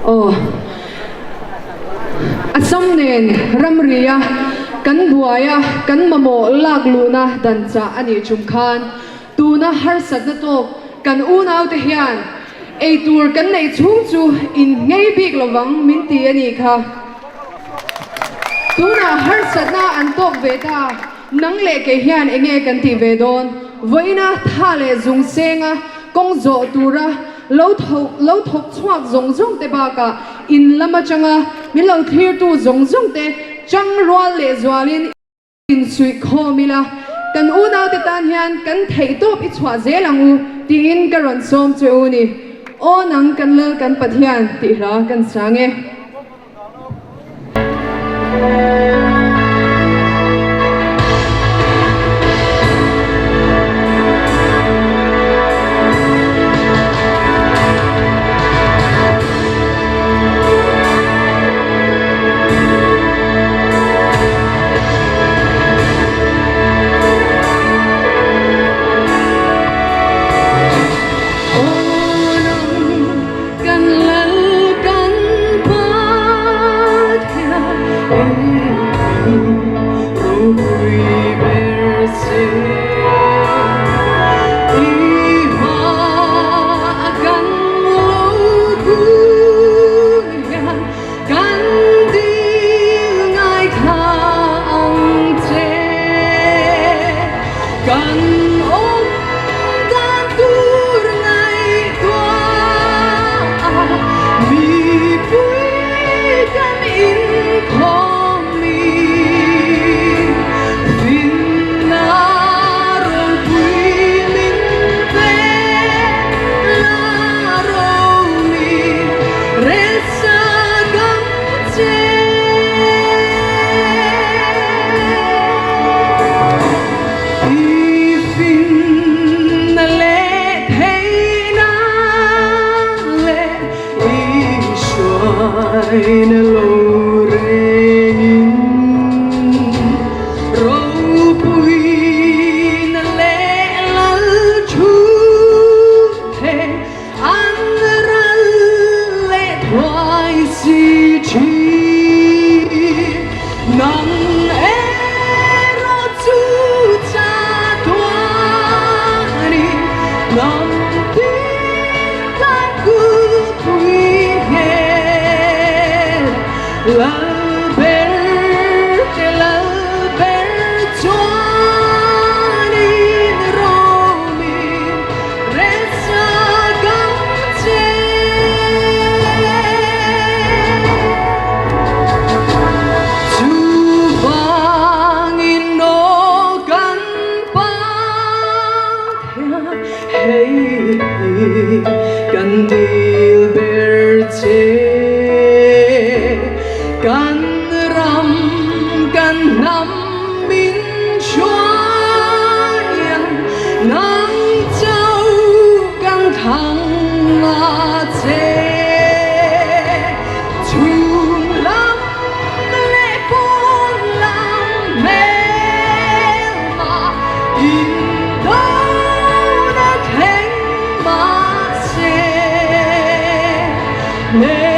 Oh, asam nen ramriya kan buaya kan mamo lagluna dan cha ani chumkhan tuna har satna to kan unau te hian ei tur kan nei chung chu in ngei bik lawang min ti ani kha tuna har satna an tok veta nang le ke hian enge kan ti ve don voina thale zung senga kong zo tura lo thok chuak zong zong te ba ka in lama changa mi lo thir tu zong zong te chang rwal le zwalin in sui kho mila kan unau te tan hian kan thei top i chwa zelangu ti in ka ron som che uni o nang kan lal kan pathian ti ra kan sange Yeah.